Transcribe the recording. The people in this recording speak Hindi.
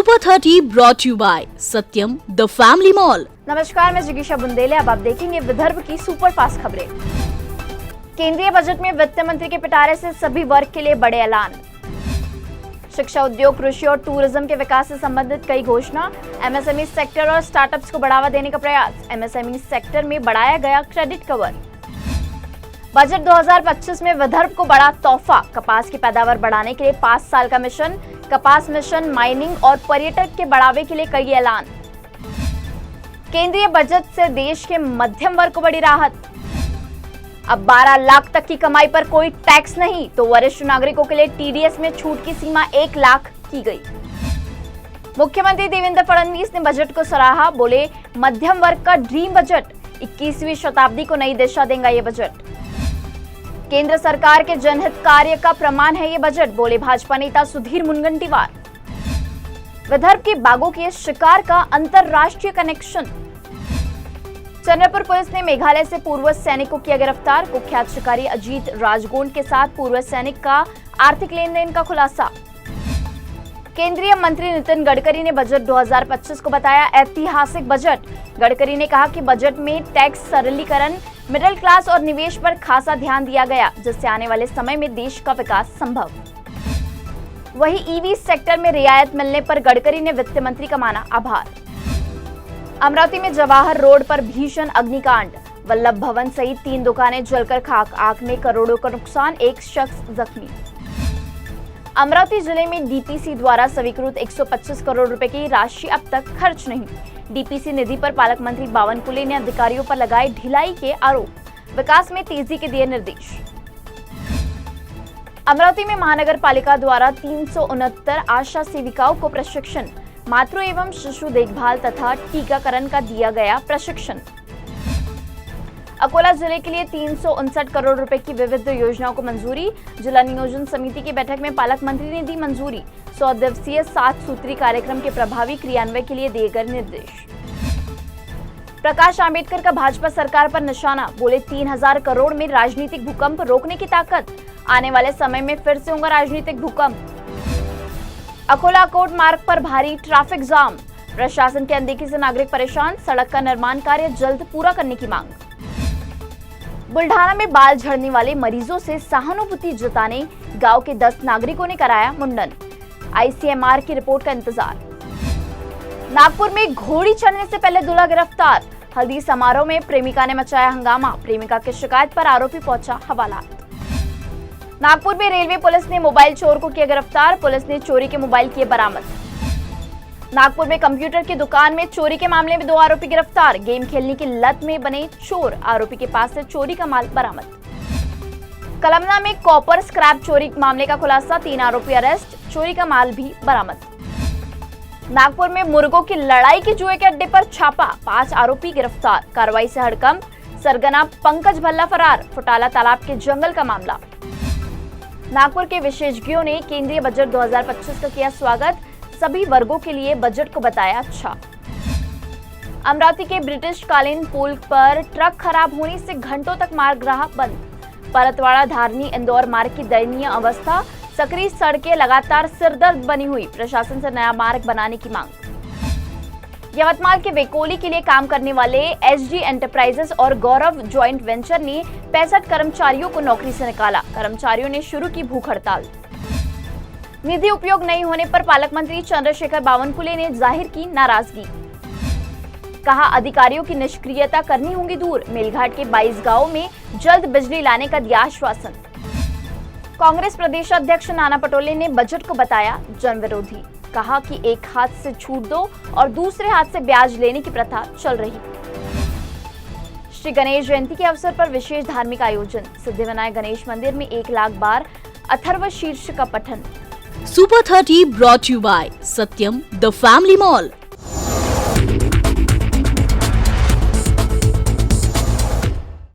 Super 30 brought you by Satyam the family mall. नमस्कार, मैं जिगीशा बुंदेले। अब आप देखेंगे विदर्भ की सुपरफास्ट खबरें। केंद्रीय बजट में वित्त मंत्री के पिटारे से सभी वर्ग के लिए बड़े ऐलान। शिक्षा, उद्योग, कृषि और टूरिज्म के विकास से संबंधित कई घोषणा। एमएसएमई सेक्टर और स्टार्टअप्स को बढ़ावा देने का प्रयास। एमएसएमई सेक्टर में बढ़ाया गया क्रेडिट कवर। बजट 2025 में विदर्भ को बड़ा तोहफा। कपास की पैदावार बढ़ाने के लिए 5 साल का मिशन। कपास मिशन, माइनिंग और पर्यटन के बढ़ावे के लिए कई ऐलान। केंद्रीय बजट से देश के मध्यम वर्ग को बड़ी राहत। अब 12 लाख तक की कमाई पर कोई टैक्स नहीं, तो वरिष्ठ नागरिकों के लिए टीडीएस में छूट की सीमा 1 लाख की गई। मुख्यमंत्री देवेंद्र फडणवीस ने बजट को सराहा। बोले, मध्यम वर्ग का ड्रीम बजट। 21वीं शताब्दी को नई दिशा देगा ये बजट। केंद्र सरकार के जनहित कार्य का प्रमाण है ये बजट, बोले भाजपा नेता सुधीर मुनगंटीवार। विदर्भ के बाघों के शिकार का अंतरराष्ट्रीय कनेक्शन। चंद्रपुर पुलिस ने मेघालय से पूर्व सैनिक को किया गिरफ्तार। कुख्यात शिकारी अजीत राजगोंड के साथ पूर्व सैनिक का आर्थिक लेन देन का खुलासा। केंद्रीय मंत्री नितिन गडकरी ने बजट 2025 को बताया ऐतिहासिक बजट। गडकरी ने कहा कि बजट में टैक्स सरलीकरण, मिडिल क्लास और निवेश पर खासा ध्यान दिया गया, जिससे आने वाले समय में देश का विकास संभव। वहीं ईवी सेक्टर में रियायत मिलने पर गडकरी ने वित्त मंत्री का माना आभार। अमरावती में जवाहर रोड पर भीषण अग्निकांड। वल्लभ भवन सहित 3 दुकानें जलकर खाक। आग में करोड़ों का नुकसान, एक शख्स जख्मी। अमरावती जिले में डीपीसी द्वारा स्वीकृत 125 करोड़ रुपए की राशि अब तक खर्च नहीं। डीपीसी निधि पर पालक मंत्री बावन कुले ने अधिकारियों पर लगाए ढिलाई के आरोप। विकास में तेजी के दिए निर्देश। अमरावती में महानगर पालिका द्वारा 369 आशा सेविकाओं को प्रशिक्षण। मातृ एवं शिशु देखभाल तथा टीकाकरण का दिया गया प्रशिक्षण। अकोला जिले के लिए 359 करोड़ रुपए की विविध योजनाओं को मंजूरी। जिला नियोजन समिति की बैठक में पालक मंत्री ने दी मंजूरी। 100 दिवसीय 7 सूत्री कार्यक्रम के प्रभावी क्रियान्वयन के लिए दिए गए निर्देश। प्रकाश आंबेडकर का भाजपा सरकार पर निशाना। बोले, 3000 करोड़ में राजनीतिक भूकंप रोकने की ताकत। आने वाले समय में फिर से होगा राजनीतिक भूकंप। अकोला कोट मार्ग पर भारी ट्रैफिक जाम। प्रशासन की अनदेखी से नागरिक परेशान। सड़क का निर्माण कार्य जल्द पूरा करने की मांग। बुल्ढाना में बाल झड़ने वाले मरीजों से सहानुभूति जताने गांव के 10 नागरिकों ने कराया मुंडन। आईसीएमआर की रिपोर्ट का इंतजार। नागपुर में घोड़ी चढ़ने से पहले दूल्हा गिरफ्तार। हल्दी समारोह में प्रेमिका ने मचाया हंगामा। प्रेमिका की शिकायत पर आरोपी पहुंचा हवालात। नागपुर में रेलवे पुलिस ने मोबाइल चोर को किया गिरफ्तार। पुलिस ने चोरी के मोबाइल किए बरामद। नागपुर में कंप्यूटर की दुकान में चोरी के मामले में 2 आरोपी गिरफ्तार। गेम खेलने की लत में बने चोर। आरोपी के पास से चोरी का माल बरामद। कलमना में कॉपर स्क्रैप चोरी मामले का खुलासा। 3 आरोपी अरेस्ट। चोरी का माल भी बरामद। नागपुर में मुर्गों की लड़ाई के जुए के अड्डे पर छापा। 5 आरोपी गिरफ्तार। कार्रवाई से हड़कंप। सरगना पंकज भल्ला फरार। फुटाला तालाब के जंगल का मामला। नागपुर के विशेषज्ञों ने केंद्रीय बजट 2025 का किया स्वागत। सभी वर्गों के लिए बजट को बताया अच्छा। अमरावती के ब्रिटिश कालीन पुल पर ट्रक खराब होने से घंटों तक मार्ग रहा बंद। परतवाड़ा धारनी इंदौर मार्ग की दयनीय अवस्था। सकरी सड़कें लगातार सिरदर्द बनी हुई। प्रशासन से नया मार्ग बनाने की मांग। यवतमाल के वेकोली के लिए काम करने वाले एचडी एंटरप्राइजेस और गौरव ज्वाइंट वेंचर ने 65 कर्मचारियों को नौकरी से निकाला। कर्मचारियों ने शुरू की भूख हड़ताल। निधि उपयोग नहीं होने पर पालक मंत्री चंद्रशेखर बावनकुले ने जाहिर की नाराजगी। कहा, अधिकारियों की निष्क्रियता करनी होगी दूर। मेलघाट के 22 गांवों में जल्द बिजली लाने का दिया आश्वासन। कांग्रेस प्रदेश अध्यक्ष नाना पटोले ने बजट को बताया जन विरोधी। कहा कि एक हाथ से छूट दो और दूसरे हाथ से ब्याज लेने की प्रथा चल रही। श्री गणेश जयंती के अवसर पर विशेष धार्मिक आयोजन। सिद्धिविनायक गणेश मंदिर में 1 लाख बार अथर्व शीर्ष का पठन। Super 30 brought you by Satyam the family mall.